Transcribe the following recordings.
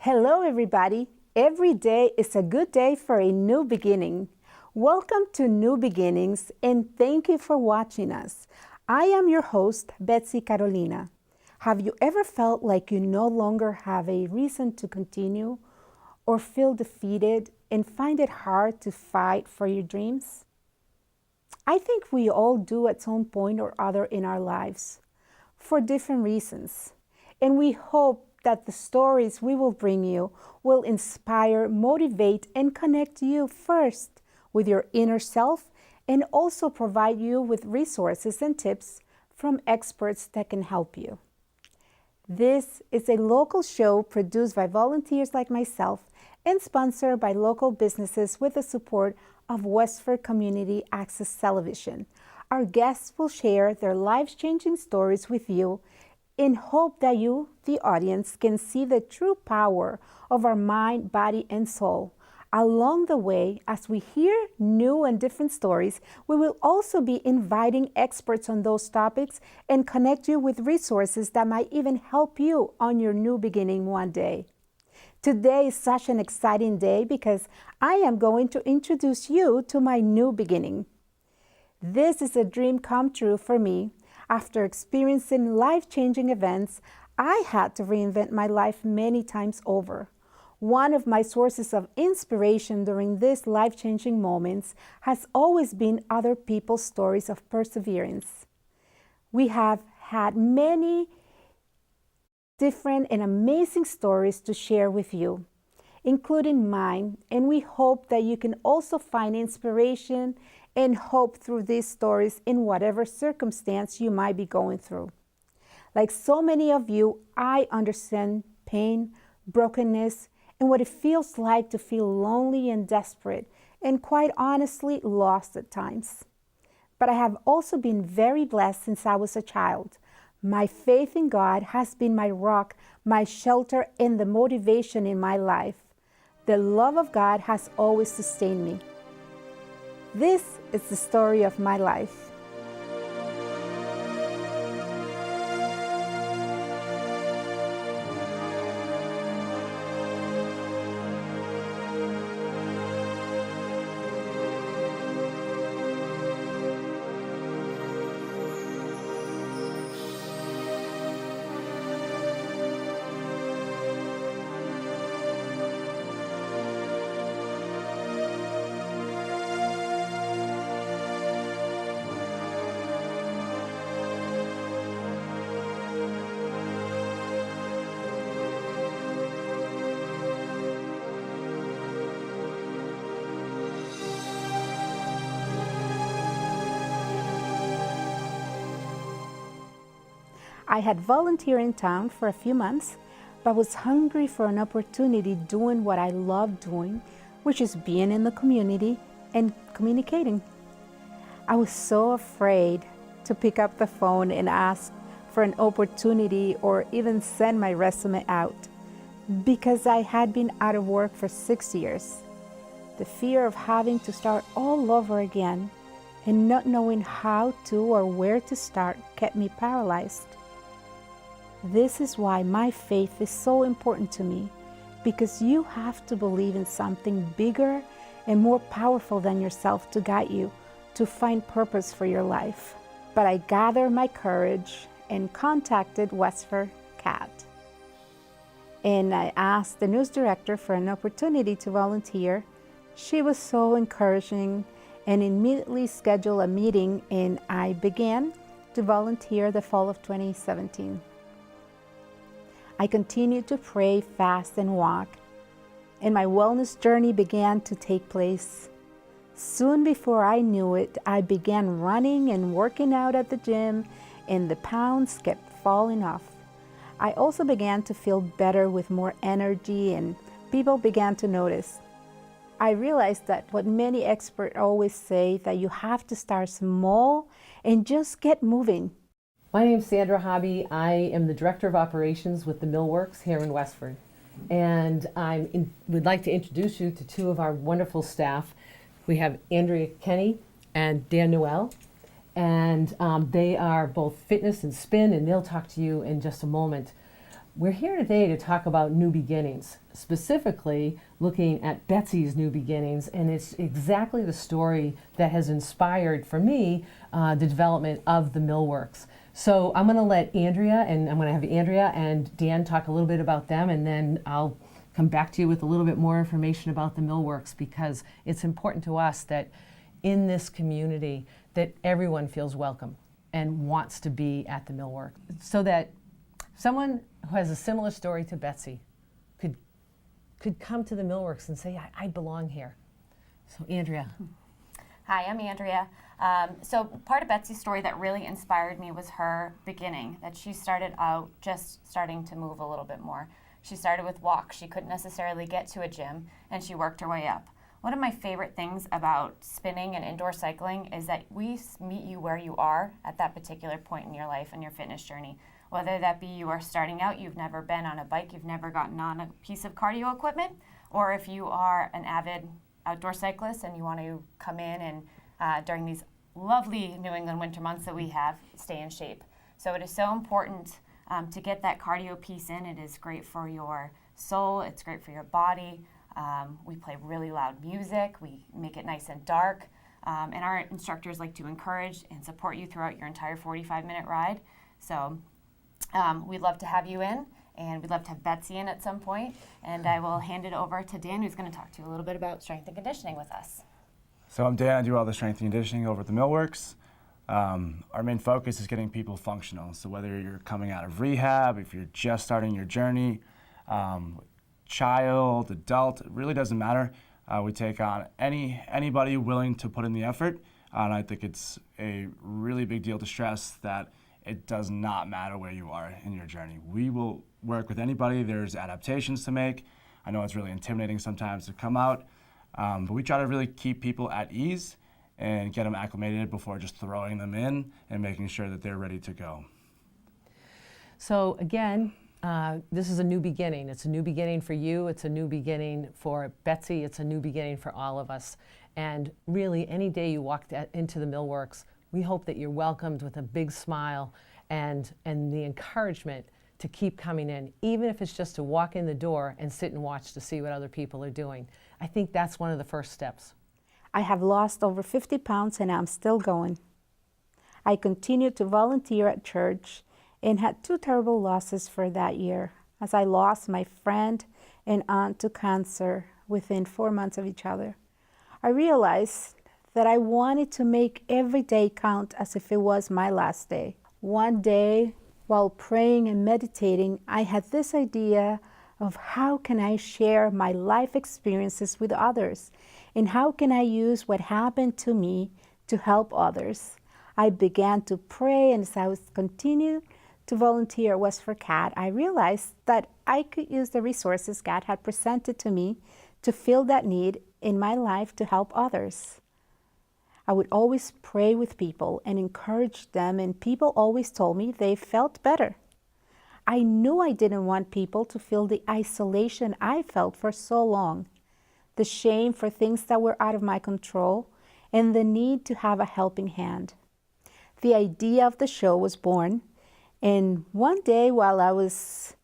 Hello, everybody. Every day is a good day for a new beginning. Welcome to New Beginnings, and thank you for watching us. I am your host, Betsy Carolina. Have you ever felt like you no longer have a reason to continue or feel defeated and find it hard to fight for your dreams? I think we all do at some point or other in our lives for different reasons, and we hope that the stories we will bring you will inspire, motivate, and connect you first with your inner self and also provide you with resources and tips from experts that can help you. This is a local show produced by volunteers like myself and sponsored by local businesses with the support of Westford Community Access Television. Our guests will share their life-changing stories with you in hope that you, the audience, can see the true power of our mind, body, and soul. Along the way, as we hear new and different stories, we will also be inviting experts on those topics and connect you with resources that might even help you on your new beginning one day. Today is such an exciting day because I am going to introduce you to my new beginning. This is a dream come true for me. After experiencing life-changing events, I had to reinvent my life many times over. One of my sources of inspiration during these life-changing moments has always been other people's stories of perseverance. We have had many different and amazing stories to share with you, including mine, and we hope that you can also find inspiration and hope through these stories in whatever circumstance you might be going through. Like so many of you, I understand pain, brokenness, and what it feels like to feel lonely and desperate, and quite honestly, lost at times. But I have also been very blessed since I was a child. My faith in God has been my rock, my shelter, and the motivation in my life. The love of God has always sustained me. This is the story of my life. I had volunteered in town for a few months, but was hungry for an opportunity doing what I love doing, which is being in the community and communicating. I was so afraid to pick up the phone and ask for an opportunity or even send my resume out because I had been out of work for 6 years. The fear of having to start all over again and not knowing how to or where to start kept me paralyzed. This is why my faith is so important to me, because you have to believe in something bigger and more powerful than yourself to guide you to find purpose for your life. But I gathered my courage and contacted Westford CAT. And I asked the news director for an opportunity to volunteer. She was so encouraging and immediately scheduled a meeting, and I began to volunteer the fall of 2017. I continued to pray, fast, and walk, and my wellness journey began to take place. Soon before I knew it, I began running and working out at the gym, and the pounds kept falling off. I also began to feel better with more energy, and people began to notice. I realized that what many experts always say, that you have to start small and just get moving. My name is Sandra Hobby. I am the Director of Operations with the Millworks here in Westford. And would like to introduce you to two of our wonderful staff. We have Andrea Kenny and Dan Noel. And they are both fitness and spin, and they'll talk to you in just a moment. We're here today to talk about new beginnings, specifically looking at Betsy's new beginnings, and it's exactly the story that has inspired, for me, the development of the Millworks. So I'm going to let Andrea, and I'm going to have Andrea and Dan talk a little bit about them, and then I'll come back to you with a little bit more information about the Millworks, because it's important to us that in this community that everyone feels welcome and wants to be at the Millworks, so that someone who has a similar story to Betsy could come to the Millworks and say, I belong here. So Andrea. Hi, I'm Andrea. So part of Betsy's story that really inspired me was her beginning, that she started out just starting to move a little bit more. She started with walks. She couldn't necessarily get to a gym, and she worked her way up. One of my favorite things about spinning and indoor cycling is that we meet you where you are at that particular point in your life and your fitness journey. Whether that be you are starting out, you've never been on a bike, you've never gotten on a piece of cardio equipment, or if you are an avid outdoor cyclist and you want to come in and during these lovely New England winter months that we have, stay in shape. So it is so important to get that cardio piece in. It is great for your soul, it's great for your body. We play really loud music, we make it nice and dark, and our instructors like to encourage and support you throughout your entire 45-minute ride. So we'd love to have you in, and we'd love to have Betsy in at some point. And I will hand it over to Dan, who's going to talk to you a little bit about strength and conditioning with us. So I'm Dan, I do all the strength and conditioning over at the Millworks. Our main focus is getting people functional. So whether you're coming out of rehab, if you're just starting your journey, child, adult, it really doesn't matter. We take on anybody willing to put in the effort. And I think it's a really big deal to stress that it does not matter where you are in your journey. We will work with anybody. There's adaptations to make. I know it's really intimidating sometimes to come out, but we try to really keep people at ease and get them acclimated before just throwing them in and making sure that they're ready to go. So again, this is a new beginning. It's a new beginning for you. It's a new beginning for Betsy. It's a new beginning for all of us. And really, any day you walk into the Millworks, we hope that you're welcomed with a big smile and the encouragement to keep coming in, even if it's just to walk in the door and sit and watch to see what other people are doing. I think that's one of the first steps. I have lost over 50 pounds and I'm still going. I continued to volunteer at church and had 2 terrible losses for that year, as I lost my friend and aunt to cancer within 4 months of each other. I realized that I wanted to make every day count as if it was my last day. One day, while praying and meditating, I had this idea of how can I share my life experiences with others, and how can I use what happened to me to help others. I began to pray, and as I was continuing to volunteer at West for Cat, I realized that I could use the resources God had presented to me to fill that need in my life to help others. I would always pray with people and encourage them, and people always told me they felt better. I knew I didn't want people to feel the isolation I felt for so long, the shame for things that were out of my control, and the need to have a helping hand. The idea of the show was born, and one day while I was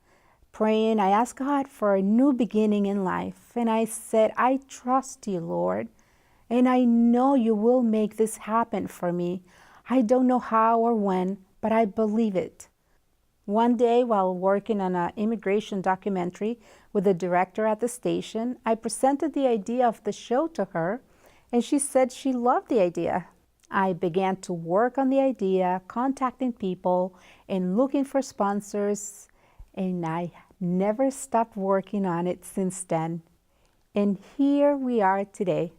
praying, I asked God for a new beginning in life, and I said, I trust you, Lord. And I know you will make this happen for me. I don't know how or when, but I believe it. One day, while working on an immigration documentary with the director at the station, I presented the idea of the show to her, and she said she loved the idea. I began to work on the idea, contacting people and looking for sponsors, and I never stopped working on it since then. And here we are today,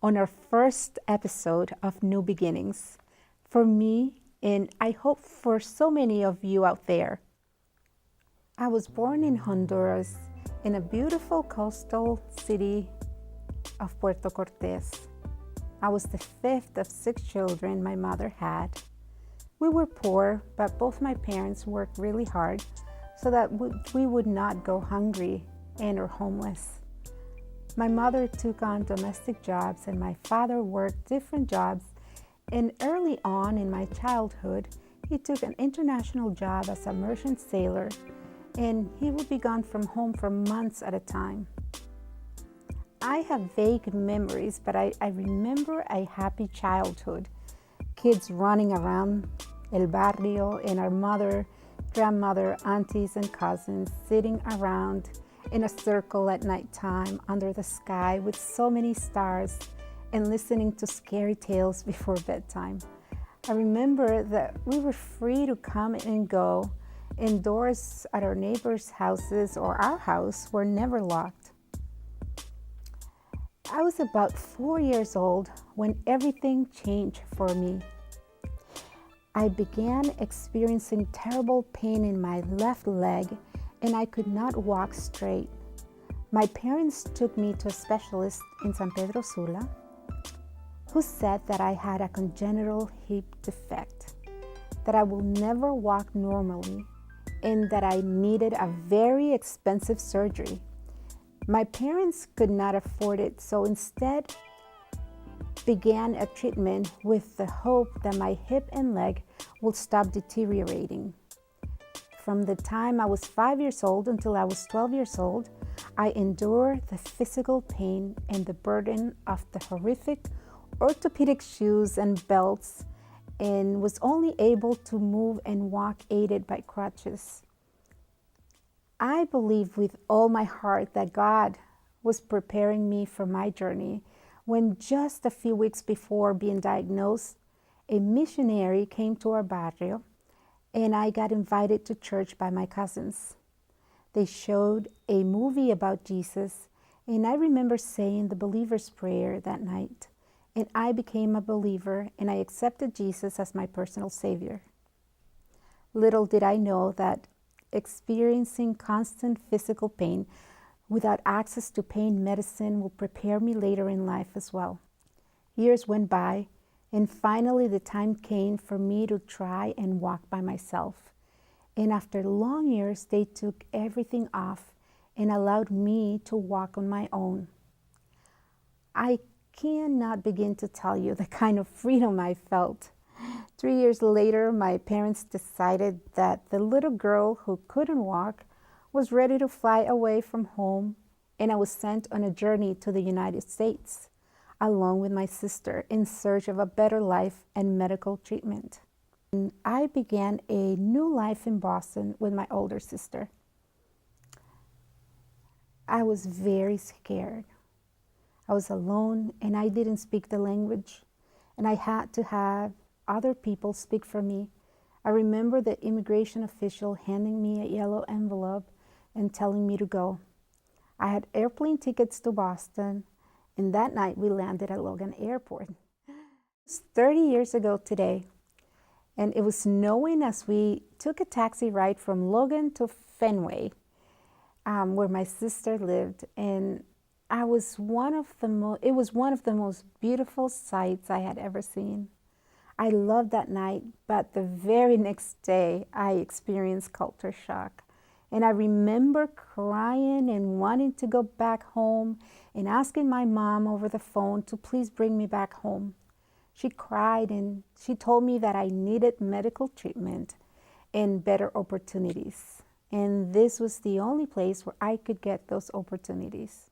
on our first episode of New Beginnings, for me, and I hope for so many of you out there. I was born in Honduras, in a beautiful coastal city of Puerto Cortes. I was the 5th of 6 children my mother had. We were poor, but both my parents worked really hard so that we would not go hungry and or homeless. My mother took on domestic jobs and my father worked different jobs, and early on in my childhood, he took an international job as a merchant sailor and he would be gone from home for months at a time. I have vague memories, but I remember a happy childhood. Kids running around el barrio and our mother, grandmother, aunties, and cousins sitting around in a circle at nighttime under the sky with so many stars and listening to scary tales before bedtime. I remember that we were free to come and go, and doors at our neighbors' houses or our house were never locked. I was about 4 years old when everything changed for me. I began experiencing terrible pain in my left leg, and I could not walk straight. My parents took me to a specialist in San Pedro Sula, who said that I had a congenital hip defect, that I will never walk normally, and that I needed a very expensive surgery. My parents could not afford it, so instead began a treatment with the hope that my hip and leg would stop deteriorating. From the time I was 5 years old until I was 12 years old, I endured the physical pain and the burden of the horrific orthopedic shoes and belts, and was only able to move and walk aided by crutches. I believe with all my heart that God was preparing me for my journey when just a few weeks before being diagnosed, a missionary came to our barrio and I got invited to church by my cousins. They showed a movie about Jesus, and I remember saying the believer's prayer that night, and I became a believer and I accepted Jesus as my personal Savior. Little did I know that experiencing constant physical pain without access to pain medicine will prepare me later in life as well. Years went by, and finally the time came for me to try and walk by myself. And after long years, they took everything off and allowed me to walk on my own. I cannot begin to tell you the kind of freedom I felt. 3 years later, my parents decided that the little girl who couldn't walk was ready to fly away from home, and I was sent on a journey to the United States, along with my sister, in search of a better life and medical treatment. And I began a new life in Boston with my older sister. I was very scared. I was alone, and I didn't speak the language, and I had to have other people speak for me. I remember the immigration official handing me a yellow envelope and telling me to go. I had airplane tickets to Boston, and that night we landed at Logan Airport. It was 30 years ago today, and it was snowing as we took a taxi ride from Logan to Fenway, where my sister lived, and it was one of the most beautiful sights I had ever seen. I loved that night, but the very next day I experienced culture shock. And I remember crying and wanting to go back home and asking my mom over the phone to please bring me back home. She cried and she told me that I needed medical treatment and better opportunities. And this was the only place where I could get those opportunities.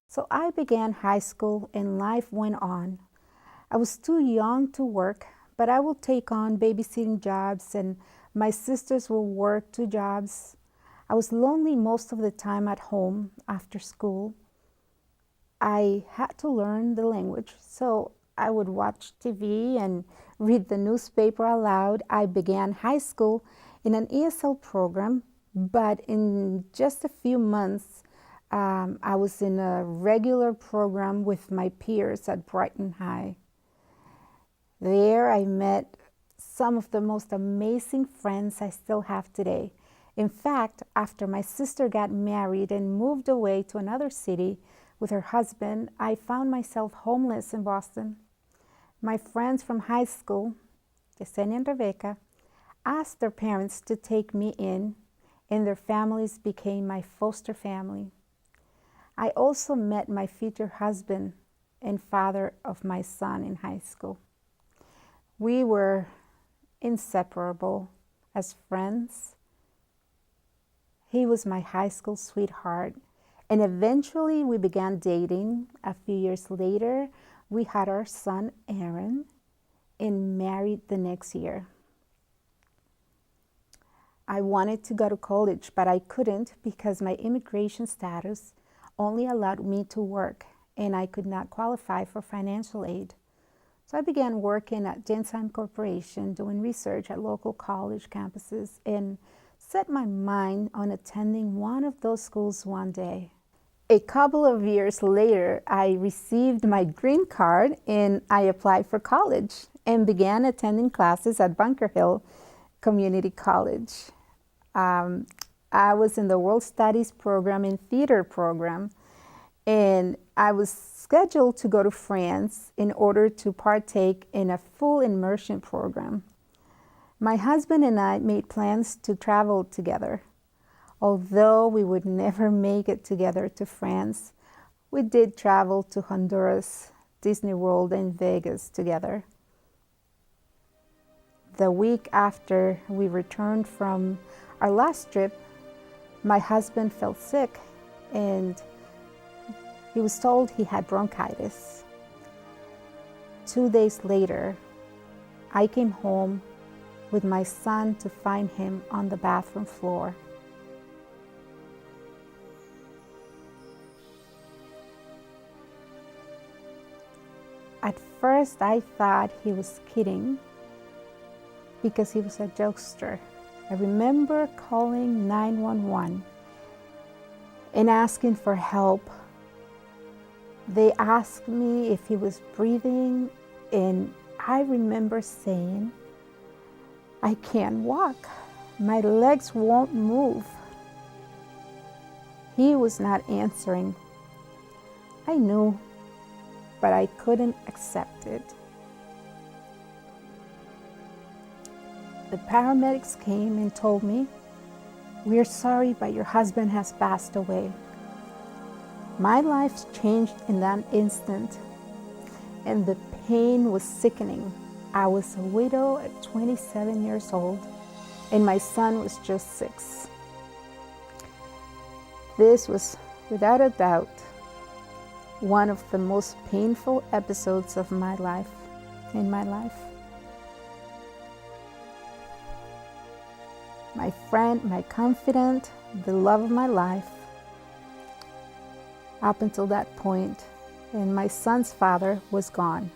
So I began high school and life went on. I was too young to work, but I would take on babysitting jobs, and my sisters will work 2 jobs. I was lonely most of the time at home after school. I had to learn the language, so I would watch TV and read the newspaper aloud. I began high school in an ESL program, but in just a few months, I was in a regular program with my peers at Brighton High. There I met some of the most amazing friends I still have today. In fact, after my sister got married and moved away to another city with her husband, I found myself homeless in Boston. My friends from high school, Yesenia and Rebecca, asked their parents to take me in, and their families became my foster family. I also met my future husband and father of my son in high school. We were inseparable as friends. He was my high school sweetheart. And eventually we began dating. A few years later, we had our son, Aaron, and married the next year. I wanted to go to college, but I couldn't because my immigration status only allowed me to work, and I could not qualify for financial aid. So I began working at Genzyme Corporation, doing research at local college campuses, and set my mind on attending one of those schools one day. A couple of years later, I received my green card and I applied for college and began attending classes at Bunker Hill Community College. I was in the World Studies program and theater program, and I was scheduled to go to France in order to partake in a full immersion program. My husband and I made plans to travel together. Although we would never make it together to France, we did travel to Honduras, Disney World, and Vegas together. The week after we returned from our last trip, my husband felt sick and he was told he had bronchitis. 2 days later, I came home with my son to find him on the bathroom floor. At first, I thought he was kidding because he was a jokester. I remember calling 911 and asking for help. They asked me if he was breathing, and I remember saying, "I can't walk. My legs won't move." He was not answering. I knew, but I couldn't accept it. The paramedics came and told me, "We are sorry, but your husband has passed away." My life changed in that instant, and the pain was sickening. I was a widow at 27 years old, and my son was just 6. This was, without a doubt, one of the most painful episodes of my life, in my life. My friend, my confidant, the love of my life, up until that point, and my son's father was gone.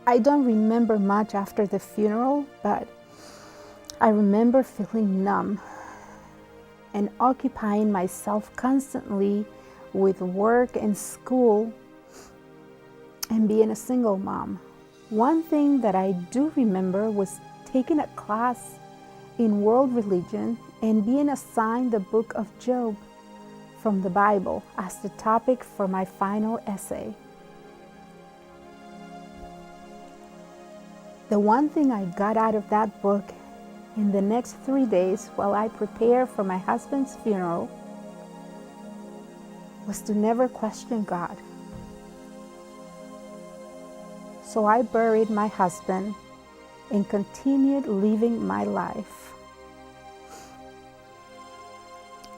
I don't remember much after the funeral, but I remember feeling numb and occupying myself constantly with work and school and being a single mom. One thing that I do remember was taking a class in world religion and being assigned the book of Job from the Bible as the topic for my final essay. The one thing I got out of that book in the next 3 days while I prepared for my husband's funeral was to never question God. So I buried my husband and continued living my life.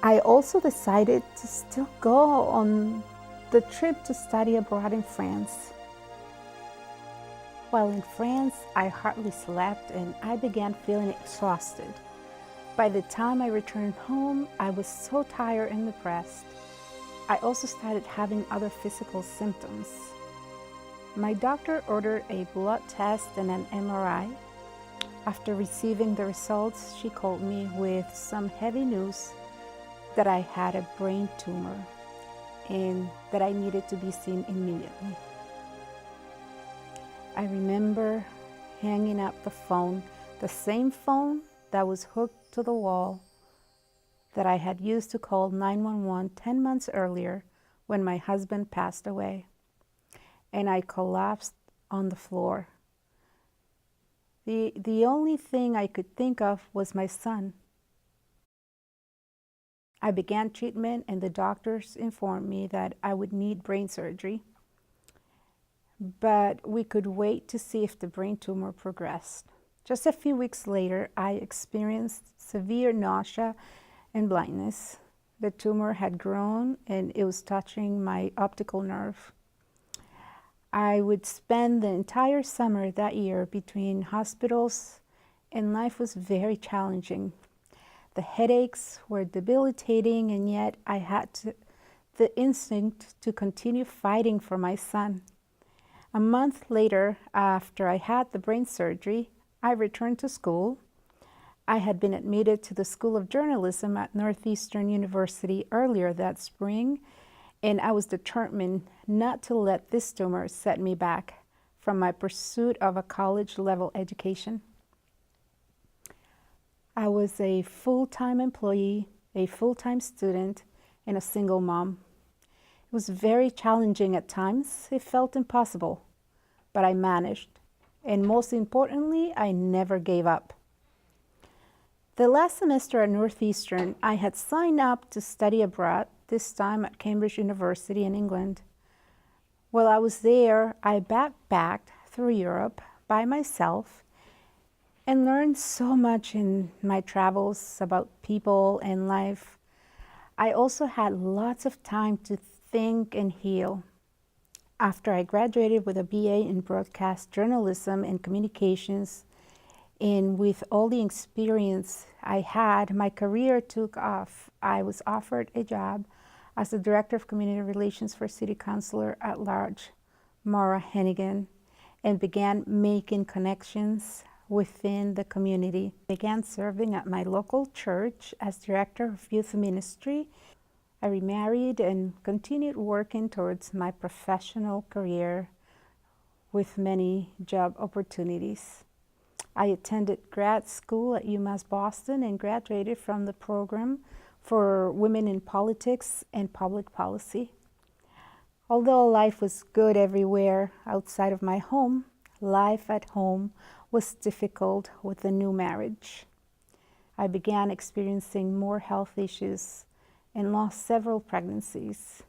I also decided to still go on the trip to study abroad in France. While in France, I hardly slept and I began feeling exhausted. By the time I returned home, I was so tired and depressed. I also started having other physical symptoms. My doctor ordered a blood test and an MRI. After receiving the results, she called me with some heavy news that I had a brain tumor and that I needed to be seen immediately. I remember hanging up the phone, the same phone that was hooked to the wall that I had used to call 911 10 months earlier when my husband passed away. And I collapsed on the floor. The only thing I could think of was my son. I began treatment and the doctors informed me that I would need brain surgery. but we could wait to see if the brain tumor progressed. Just a few weeks later, I experienced severe nausea and blindness. The tumor had grown and it was touching my optical nerve. I would spend the entire summer that year between hospitals, and life was very challenging. The headaches were debilitating, and yet I had the instinct to continue fighting for my son. A month later, after I had the brain surgery, I returned to school. I had been admitted to the School of Journalism at Northeastern University earlier that spring, and I was determined not to let this tumor set me back from my pursuit of a college-level education. I was a full-time employee, a full-time student, and a single mom. It was very challenging at times. It felt impossible, but I managed. And most importantly, I never gave up. The last semester at Northeastern, I had signed up to study abroad, this time at Cambridge University in England. While I was there, I backpacked through Europe by myself and learned so much in my travels about people and life. I also had lots of time to think and heal. After I graduated with a BA in broadcast journalism and communications, and with all the experience I had, my career took off. I was offered a job as the Director of Community Relations for City Councilor at Large, Maura Hennigan, and began making connections within the community. I began serving at my local church as Director of Youth Ministry. I remarried and continued working towards my professional career with many job opportunities. I attended grad school at UMass Boston and graduated from the program for Women in Politics and Public Policy. Although life was good everywhere outside of my home, life at home was difficult with the new marriage. I began experiencing more health issues and lost several pregnancies.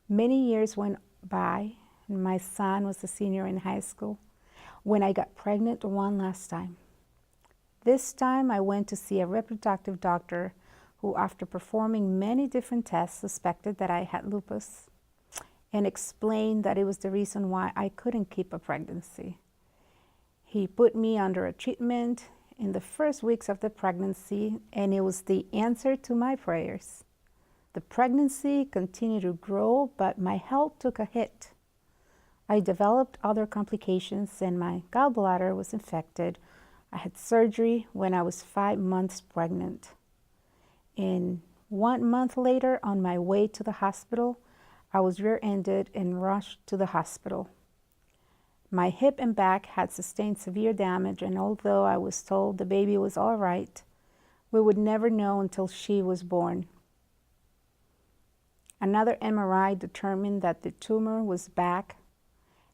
Many years went by, and my son was a senior in high school when I got pregnant one last time. This time I went to see a reproductive doctor who, after performing many different tests, suspected that I had lupus and explained that it was the reason why I couldn't keep a pregnancy. He put me under a treatment in the first weeks of the pregnancy, and it was the answer to my prayers. The pregnancy continued to grow, but my health took a hit. I developed other complications and my gallbladder was infected. I had surgery when I was 5 months pregnant. And 1 month later, on my way to the hospital, I was rear-ended and rushed to the hospital. My hip and back had sustained severe damage, and although I was told the baby was all right, we would never know until she was born. Another MRI determined that the tumor was back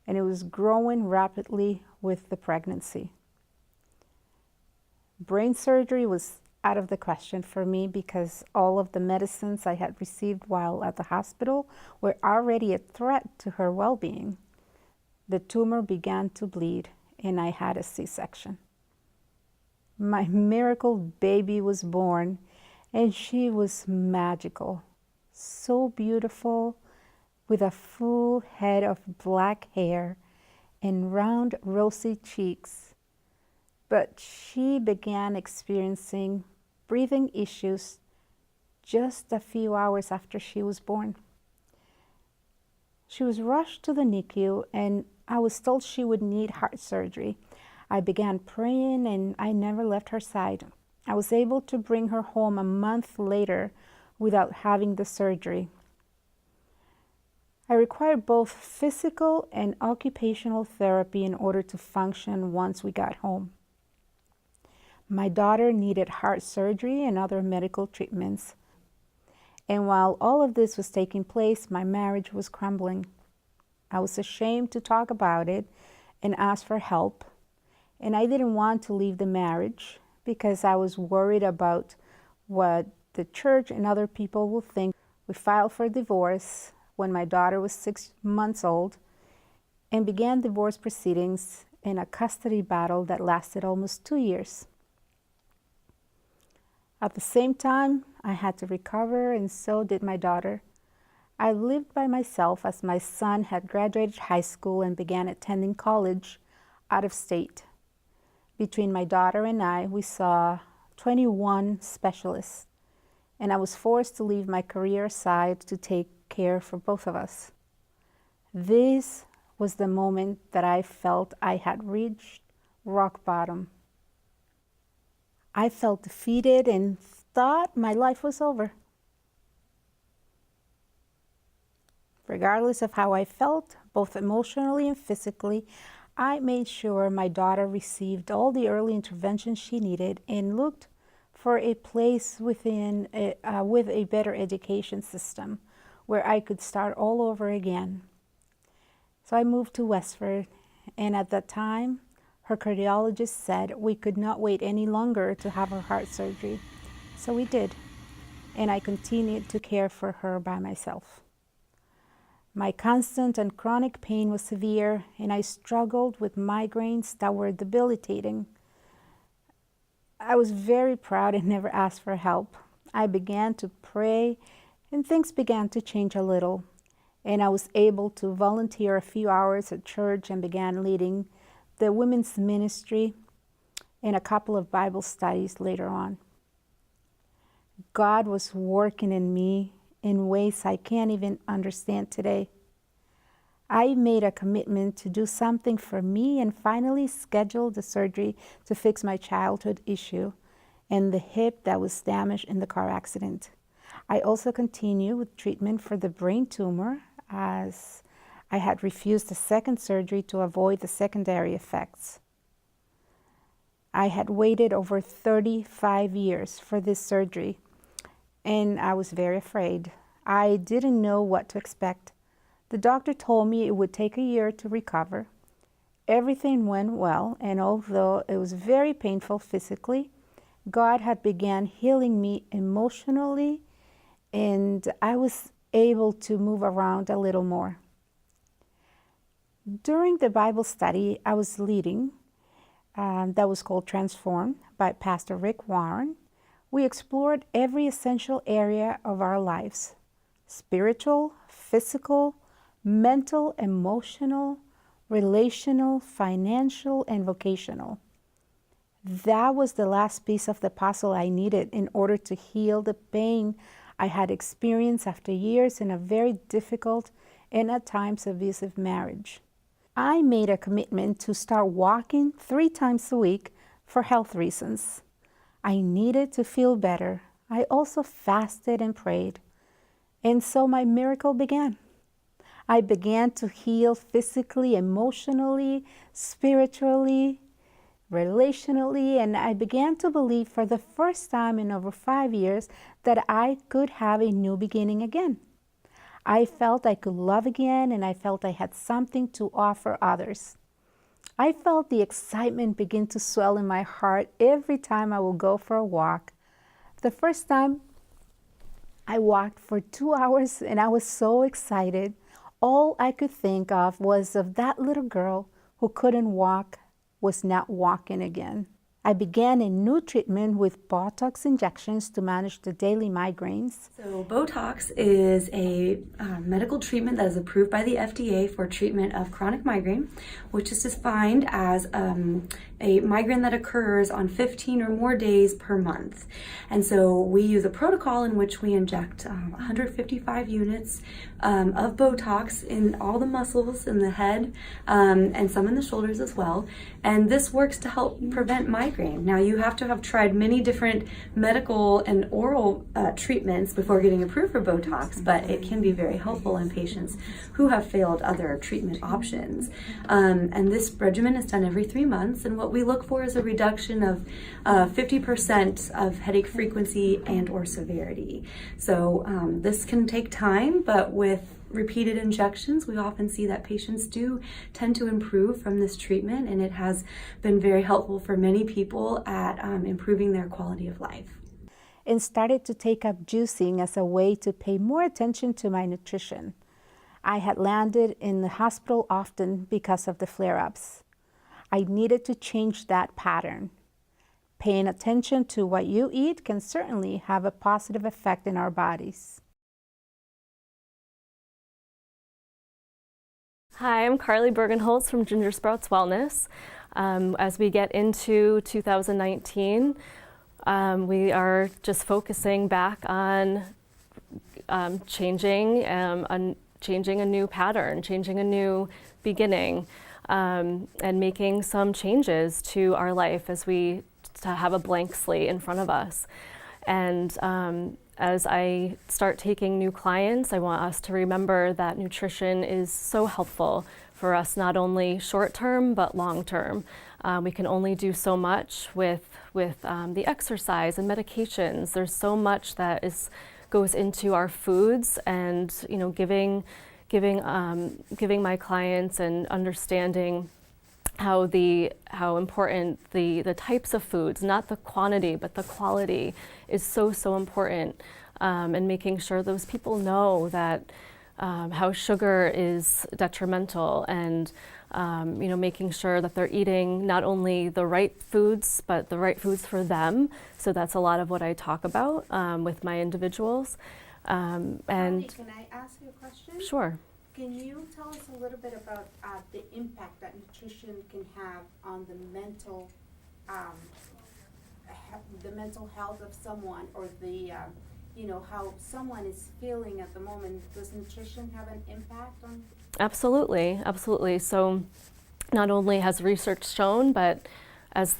and it was growing rapidly with the pregnancy. Brain surgery was out of the question for me because all of the medicines I had received while at the hospital were already a threat to her well-being. The tumor began to bleed and I had a C-section. My miracle baby was born and she was magical, so beautiful, with a full head of black hair and round rosy cheeks. But she began experiencing breathing issues just a few hours after she was born. She was rushed to the NICU and I was told she would need heart surgery. I began praying and I never left her side. I was able to bring her home a month later without having the surgery. I required both physical and occupational therapy in order to function once we got home. My daughter needed heart surgery and other medical treatments. And while all of this was taking place, my marriage was crumbling. I was ashamed to talk about it and ask for help. And I didn't want to leave the marriage because I was worried about what the church and other people will think. We filed for divorce when my daughter was 6 months old, and began divorce proceedings in a custody battle that lasted almost 2 years. At the same time, I had to recover, and so did my daughter. I lived by myself as my son had graduated high school and began attending college out of state. Between my daughter and I, we saw 21 specialists, and I was forced to leave my career aside to take care for both of us. This was the moment that I felt I had reached rock bottom. I felt defeated and thought my life was over. Regardless of how I felt, both emotionally and physically, I made sure my daughter received all the early intervention she needed and looked for a place with a better education system where I could start all over again. So I moved to Westford, and at that time, her cardiologist said we could not wait any longer to have her heart surgery. So we did, and I continued to care for her by myself. My constant and chronic pain was severe, and I struggled with migraines that were debilitating. I was very proud and never asked for help. I began to pray, and things began to change a little, and I was able to volunteer a few hours at church and began leading the women's ministry and a couple of Bible studies later on. God was working in me in ways I can't even understand today. I made a commitment to do something for me and finally scheduled the surgery to fix my childhood issue and the hip that was damaged in the car accident. I also continued with treatment for the brain tumor, as I had refused a second surgery to avoid the secondary effects. I had waited over 35 years for this surgery, and I was very afraid. I didn't know what to expect. The doctor told me it would take a year to recover. Everything went well, and although it was very painful physically, God had begun healing me emotionally, and I was able to move around a little more. During the Bible study I was leading, that was called Transform by Pastor Rick Warren, we explored every essential area of our lives: spiritual, physical, mental, emotional, relational, financial, and vocational. That was the last piece of the puzzle I needed in order to heal the pain I had experienced after years in a very difficult and at times abusive marriage. I made a commitment to start walking 3 times a week for health reasons. I needed to feel better. I also fasted and prayed. And so my miracle began. I began to heal physically, emotionally, spiritually, relationally, and I began to believe for the first time in over 5 years that I could have a new beginning again. I felt I could love again, and I felt I had something to offer others. I felt the excitement begin to swell in my heart every time I would go for a walk. The first time I walked for 2 hours, and I was so excited. All I could think of was of that little girl who couldn't walk, was not walking again. I began a new treatment with Botox injections to manage the daily migraines. So Botox is a medical treatment that is approved by the FDA for treatment of chronic migraine, which is defined as a migraine that occurs on 15 or more days per month. And so we use a protocol in which we inject 155 units of Botox in all the muscles in the head and some in the shoulders as well. And this works to help prevent migraine. Now, you have to have tried many different medical and oral treatments before getting approved for Botox, but it can be very helpful in patients who have failed other treatment options. And this regimen is done every 3 months, and what we look for is a reduction of 50% of headache frequency and or severity. So this can take time, but with repeated injections, we often see that patients do tend to improve from this treatment, and it has been very helpful for many people at improving their quality of life. And started to take up juicing as a way to pay more attention to my nutrition. I had landed in the hospital often because of the flare-ups. I needed to change that pattern. Paying attention to what you eat can certainly have a positive effect in our bodies. Hi, I'm Carly Bergenholtz from Ginger Sprouts Wellness. As we get into 2019, we are just focusing back on changing a new pattern, changing a new beginning, and making some changes to our life as we have a blank slate in front of us. And as I start taking new clients, I want us to remember that nutrition is so helpful for us, not only short term, but long term. We can only do so much with the exercise and medications. There's so much that goes into our foods, and giving my clients and understanding how important the types of foods, not the quantity, but the quality, is so important, and making sure those people know that how sugar is detrimental, and making sure that they're eating not only the right foods, but the right foods for them. So that's a lot of what I talk about with my individuals. Can I ask you a question? Sure. Can you tell us a little bit about the impact that nutrition can have on the mental health of someone, or how someone is feeling at the moment? Does nutrition have an impact on? Absolutely. So not only has research shown, but as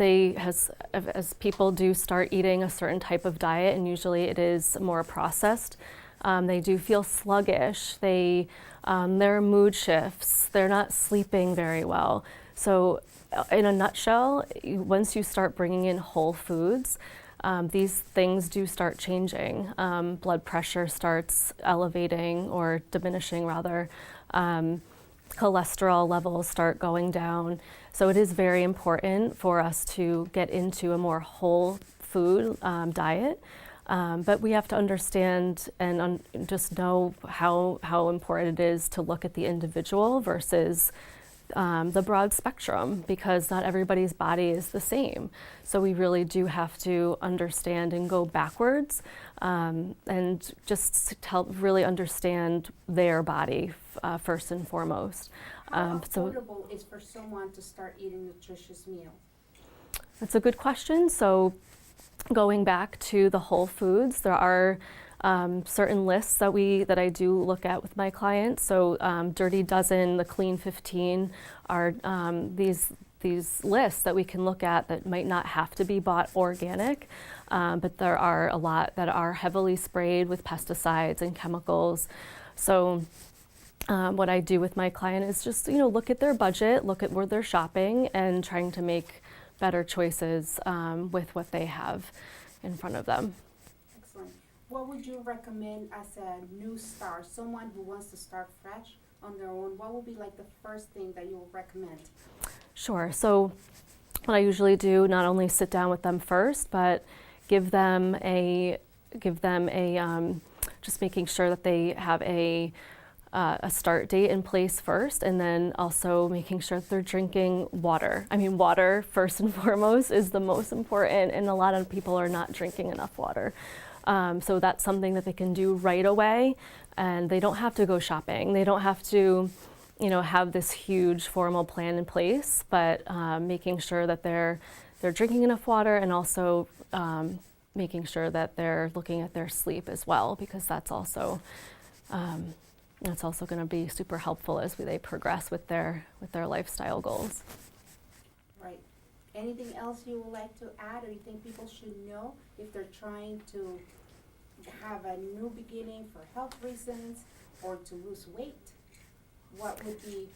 people do start eating a certain type of diet, and usually it is more processed, they do feel sluggish. Their mood shifts. They're not sleeping very well. So in a nutshell, once you start bringing in whole foods, these things do start changing. Blood pressure starts elevating or diminishing rather. Cholesterol levels start going down. So it is very important for us to get into a more whole food diet. But we have to understand and just know how important it is to look at the individual versus the broad spectrum, because not everybody's body is the same. So we really do have to understand and go backwards, and just help really understand their body first and foremost. How affordable is for someone to start eating nutritious meals? That's a good question. So going back to the whole foods, there are certain lists that I do look at with my clients. So Dirty Dozen, the Clean 15 are these lists that we can look at that might not have to be bought organic, but there are a lot that are heavily sprayed with pesticides and chemicals. So what I do with my client is just look at their budget, look at where they're shopping, and trying to make better choices with what they have in front of them. Excellent. What would you recommend as a new star, someone who wants to start fresh on their own? What would be like the first thing that you would recommend? Sure. So what I usually do, not only sit down with them first, but give them just making sure that they have a start date in place first, and then also making sure that they're drinking water. I mean, water first and foremost is the most important, and a lot of people are not drinking enough water. So that's something that they can do right away, and they don't have to go shopping. They don't have to, have this huge formal plan in place, but making sure that they're drinking enough water, and also making sure that they're looking at their sleep as well, because that's also going to be super helpful as they progress with their lifestyle goals. Right. Anything else you would like to add, or you think people should know if they're trying to have a new beginning for health reasons or to lose weight? What would be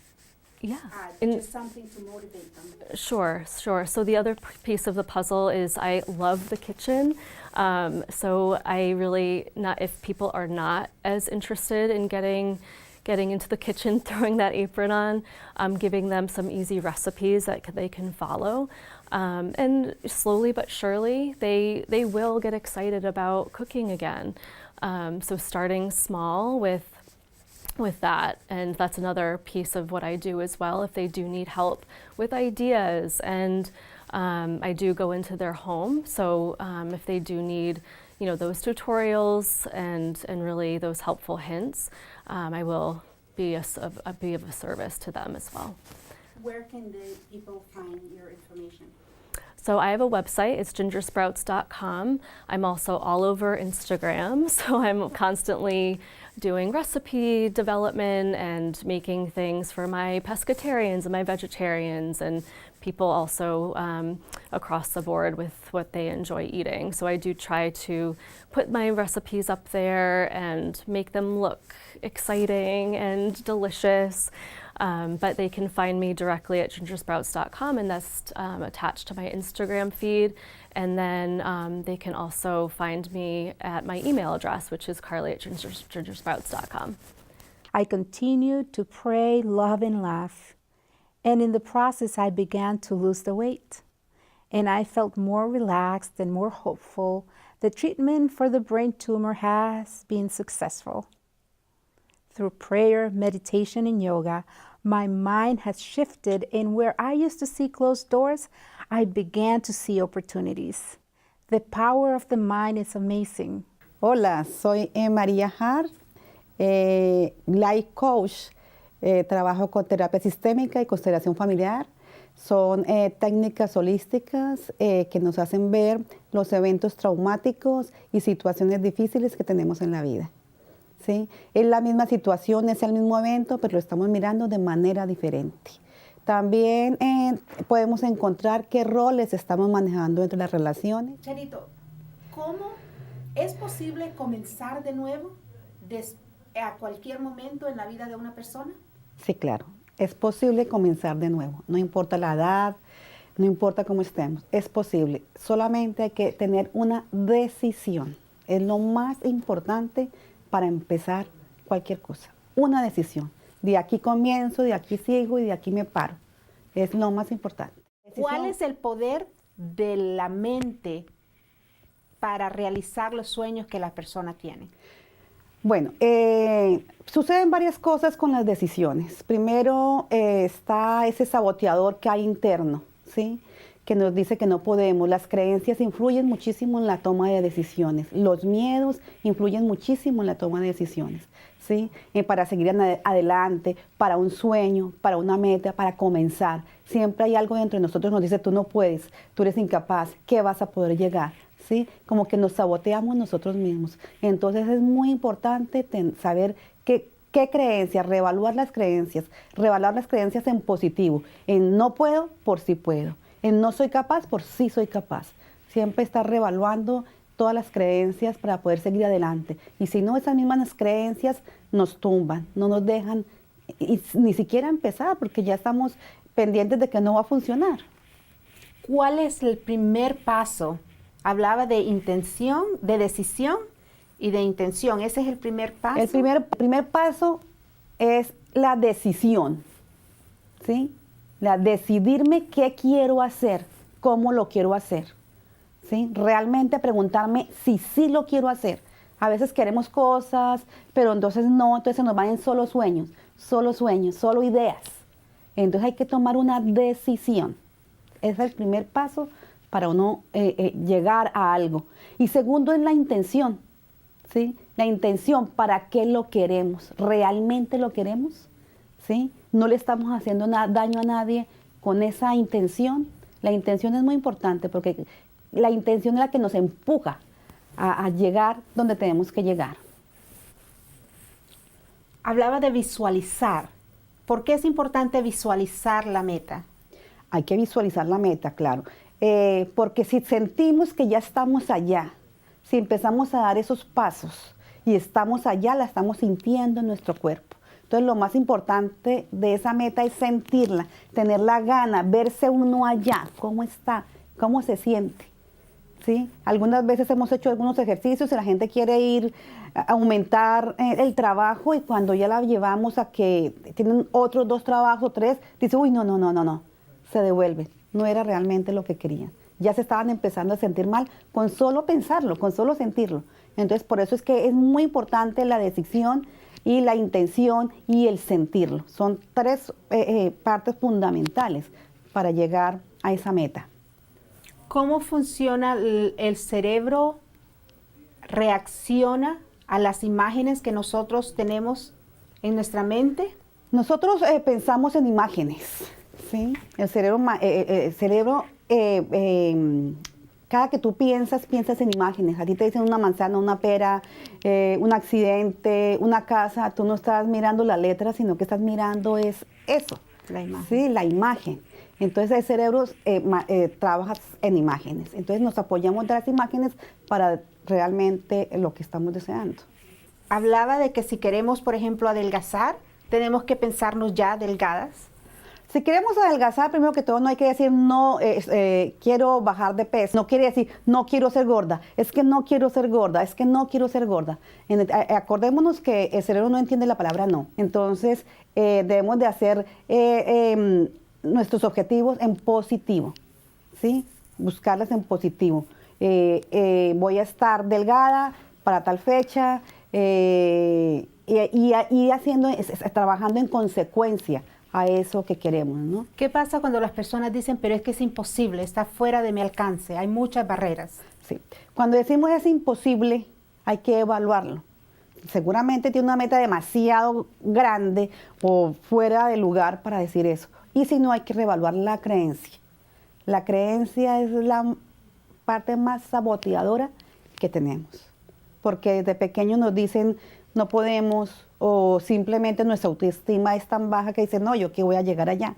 just something to motivate them? Sure. So the other piece of the puzzle is I love the kitchen. So I really, if people are not as interested in getting into the kitchen, throwing that apron on, giving them some easy recipes that they can follow. And slowly but surely, they will get excited about cooking again. So starting small with with that. And that's another piece of what I do as well. If they do need help with ideas, and I do go into their home. So if they do need, those tutorials and really those helpful hints, I will be of a service to them as well. Where can the people find your information? So I have a website, it's gingersprouts.com. I'm also all over Instagram, so I'm constantly doing recipe development and making things for my pescatarians and my vegetarians, and people also across the board with what they enjoy eating. So I do try to put my recipes up there and make them look exciting and delicious. But they can find me directly at gingersprouts.com, and that's attached to my Instagram feed. And then they can also find me at my email address, which is carly@gingersprouts.com. I continued to pray, love, and laugh. And in the process, I began to lose the weight. And I felt more relaxed and more hopeful. The treatment for the brain tumor has been successful. Through prayer, meditation, and yoga, my mind has shifted, and where I used to see closed doors, I began to see opportunities. The power of the mind is amazing. Hola, soy María Hart, life coach. Trabajo con terapia sistémica y constelación familiar. Son técnicas holísticas que nos hacen ver los eventos traumáticos y situaciones difíciles que tenemos en la vida. ¿Sí? Es la misma situación, es el mismo evento, pero lo estamos mirando de manera diferente. También podemos encontrar qué roles estamos manejando entre las relaciones. Charito, ¿cómo es posible comenzar de nuevo a cualquier momento en la vida de una persona? Sí, claro. Es posible comenzar de nuevo. No importa la edad, no importa cómo estemos. Es posible. Solamente hay que tener una decisión. Es lo más importante para empezar cualquier cosa. Una decisión. De aquí comienzo, de aquí sigo y de aquí me paro. Es lo más importante. ¿Cuál es el poder de la mente para realizar los sueños que la persona tiene? Bueno, suceden varias cosas con las decisiones. Primero está ese saboteador que hay interno, ¿sí? Que nos dice que no podemos. Las creencias influyen muchísimo en la toma de decisiones. Los miedos influyen muchísimo en la toma de decisiones, ¿sí? Para seguir adelante, para un sueño, para una meta, para comenzar. Siempre hay algo dentro de nosotros que nos dice, tú no puedes, tú eres incapaz, ¿qué vas a poder llegar? ¿Sí? Como que nos saboteamos nosotros mismos. Entonces es muy importante saber qué creencias, reevaluar las creencias en positivo, en no puedo por sí puedo, en no soy capaz por sí soy capaz. Siempre estar reevaluando todas las creencias para poder seguir adelante. Y si no, esas mismas creencias nos tumban, no nos dejan ni siquiera empezar, porque ya estamos pendientes de que no va a funcionar. ¿Cuál es el primer paso? Hablaba de intención, de decisión y de intención. ¿Ese es el primer paso? El primer paso es la decisión, ¿sí? Decidirme qué quiero hacer, cómo lo quiero hacer, ¿sí? Realmente preguntarme si sí lo quiero hacer. A veces queremos cosas, pero entonces no, entonces nos van en solo sueños, solo ideas. Entonces hay que tomar una decisión. Ese es el primer paso para uno llegar a algo. Y segundo es la intención, ¿sí? La intención, ¿para qué lo queremos? ¿Realmente lo queremos? ¿Sí? No le estamos haciendo daño a nadie con esa intención. La intención es muy importante porque la intención es la que nos empuja a llegar donde tenemos que llegar. Hablaba de visualizar. ¿Por qué es importante visualizar la meta? Hay que visualizar la meta, claro. Porque si sentimos que ya estamos allá, si empezamos a dar esos pasos y estamos allá, la estamos sintiendo en nuestro cuerpo. Entonces lo más importante de esa meta es sentirla, tener la gana, verse uno allá, cómo está, cómo se siente. ¿Sí? Algunas veces hemos hecho algunos ejercicios y la gente quiere ir a aumentar el trabajo, y cuando ya la llevamos a que tienen otros 2 trabajos o 3, dice, uy, no, se devuelve. No era realmente lo que querían. Ya se estaban empezando a sentir mal con solo pensarlo, con solo sentirlo. Entonces, por eso es que es muy importante la decisión y la intención y el sentirlo. Son tres partes fundamentales para llegar a esa meta. ¿Cómo funciona el cerebro? ¿Reacciona a las imágenes que nosotros tenemos en nuestra mente? Nosotros pensamos en imágenes, ¿sí? El cerebro, cada que tú piensas en imágenes. A ti te dicen una manzana, una pera, un accidente, una casa. Tú no estás mirando la letra, sino que estás mirando es eso. La imagen. Sí, la imagen. Entonces el cerebro trabaja en imágenes. Entonces nos apoyamos de las imágenes para realmente lo que estamos deseando. Hablaba de que si queremos, por ejemplo, adelgazar, tenemos que pensarnos ya delgadas. Si queremos adelgazar, primero que todo no hay que decir no, quiero bajar de peso. No quiere decir no quiero ser gorda. Es que no quiero ser gorda. Es que no quiero ser gorda. Acordémonos que el cerebro no entiende la palabra no. Entonces debemos de hacer nuestros objetivos en positivo, ¿sí? Buscarlas en positivo. Voy a estar delgada para tal fecha y trabajando en consecuencia a eso que queremos, ¿no? ¿Qué pasa cuando las personas dicen, pero es que es imposible, está fuera de mi alcance, hay muchas barreras? Sí. Cuando decimos es imposible, hay que evaluarlo. Seguramente tiene una meta demasiado grande o fuera de lugar para decir eso. Y si no, hay que reevaluar la creencia. La creencia es la parte más saboteadora que tenemos. Porque desde pequeños nos dicen no podemos, o simplemente nuestra autoestima es tan baja que dicen no, yo que voy a llegar allá,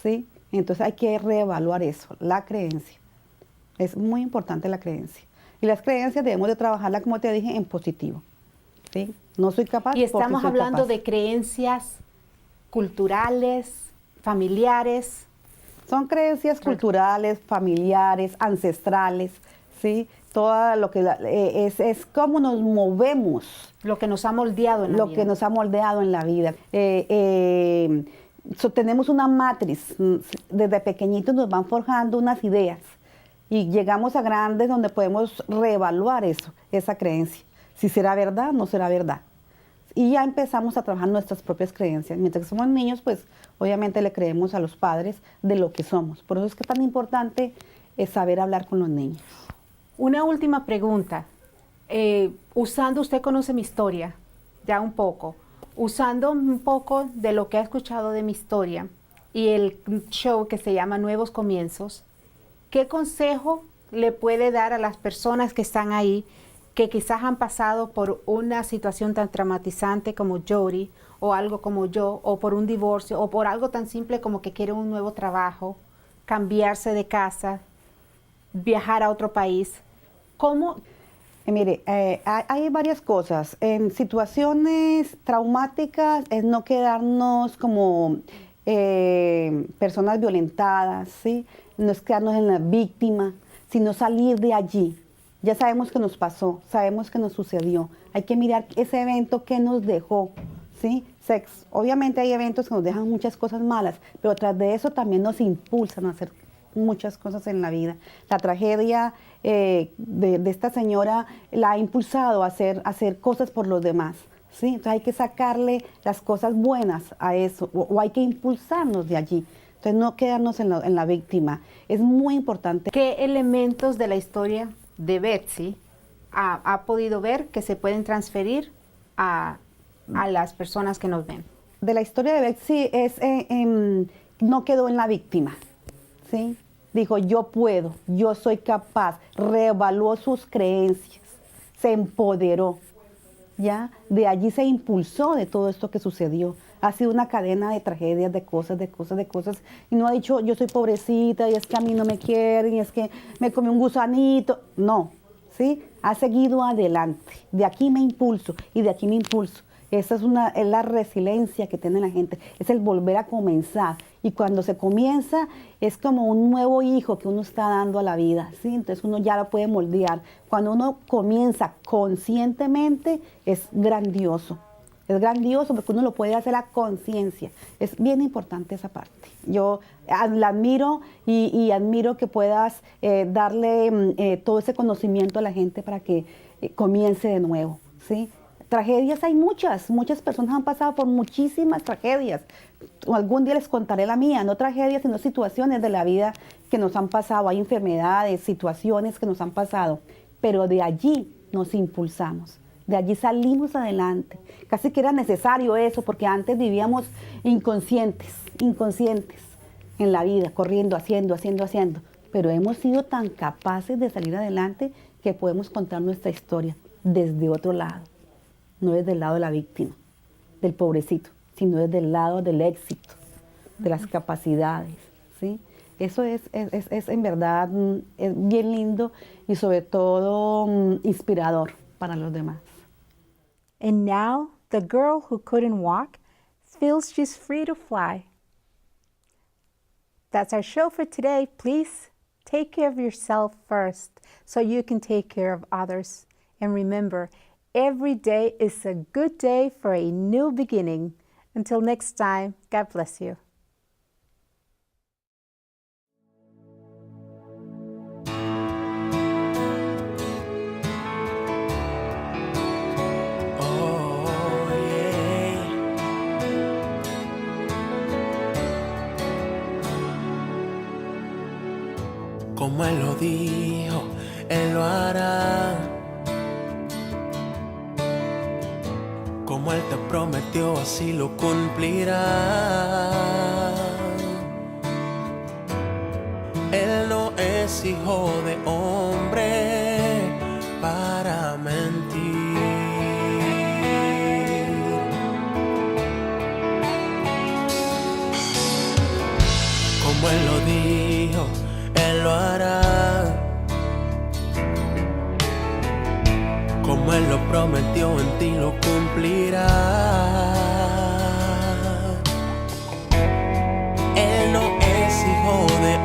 ¿sí? Entonces hay que reevaluar eso, la creencia. Es muy importante la creencia. Y las creencias debemos de trabajarlas, como te dije, en positivo, ¿sí? No soy capaz. Y estamos hablando de creencias culturales, familiares. Son creencias culturales, familiares, ancestrales, ¿sí? Todo lo que es cómo nos movemos. Lo que nos ha moldeado en la vida. Lo que nos ha moldeado en la vida. Tenemos una matriz. Desde pequeñitos nos van forjando unas ideas. Y llegamos a grandes donde podemos reevaluar eso, esa creencia. Si será verdad, no será verdad. Y ya empezamos a trabajar nuestras propias creencias. Mientras que somos niños, pues obviamente le creemos a los padres de lo que somos. Por eso es que es tan importante saber hablar con los niños. Una última pregunta. Usted conoce mi historia, ya un poco. Usando un poco de lo que ha escuchado de mi historia y el show que se llama Nuevos Comienzos, ¿qué consejo le puede dar a las personas que están ahí, que quizás han pasado por una situación tan traumatizante como Jody, o algo como yo, o por un divorcio, o por algo tan simple como que quieren un nuevo trabajo, cambiarse de casa, viajar a otro país? ¿Cómo? Mire, hay varias cosas. En situaciones traumáticas es no quedarnos como personas violentadas, ¿sí? No es quedarnos en la víctima, sino salir de allí. Ya sabemos que nos pasó, sabemos que nos sucedió. Hay que mirar ese evento que nos dejó, ¿sí? Obviamente hay eventos que nos dejan muchas cosas malas, pero tras de eso también nos impulsan a hacer muchas cosas en la vida. La tragedia de esta señora la ha impulsado a hacer cosas por los demás, ¿sí? Entonces hay que sacarle las cosas buenas a eso, o hay que impulsarnos de allí. Entonces no quedarnos en la víctima. Es muy importante. ¿Qué elementos de la historia de Betsy ha podido ver que se pueden transferir a las personas que nos ven? De la historia de Betsy no quedó en la víctima, ¿sí? Dijo, yo puedo, yo soy capaz, reevaluó sus creencias, se empoderó, ¿ya? De allí se impulsó de todo esto que sucedió. Ha sido una cadena de tragedias, de cosas, y no ha dicho, yo soy pobrecita, y es que a mí no me quieren, y es que me comí un gusanito. No, ¿sí? Ha seguido adelante. De aquí me impulso, y de aquí me impulso. Esa es la resiliencia que tiene la gente, es el volver a comenzar. Y cuando se comienza, es como un nuevo hijo que uno está dando a la vida, ¿sí? Entonces uno ya lo puede moldear. Cuando uno comienza conscientemente, es grandioso. Es grandioso porque uno lo puede hacer a conciencia. Es bien importante esa parte. Yo la admiro y admiro que puedas darle todo ese conocimiento a la gente para que comience de nuevo, ¿sí? tragedias hay muchas, muchas personas han pasado por muchísimas tragedias. Algún día les contaré la mía, no tragedias, sino situaciones de la vida que nos han pasado. Hay enfermedades, situaciones que nos han pasado, pero de allí nos impulsamos, de allí salimos adelante. Casi que era necesario eso, porque antes vivíamos inconscientes en la vida, corriendo, haciendo, pero hemos sido tan capaces de salir adelante que podemos contar nuestra historia desde otro lado, no desde el lado de la víctima, del pobrecito, sino desde el lado del éxito, de las capacidades, ¿sí? Eso es en verdad es bien lindo y sobre todo inspirador para los demás. And now, the girl who couldn't walk feels she's free to fly. That's our show for today. Please take care of yourself first so you can take care of others. And remember, every day is a good day for a new beginning. Until next time, God bless you. Como Él lo dijo, Él lo hará. Como Él te prometió, así lo cumplirá. Él no es hijo de hombre para mentir. Como Él lo dijo, Él lo hará. Como Él lo prometió, en ti lo cumplirá. Él no es hijo de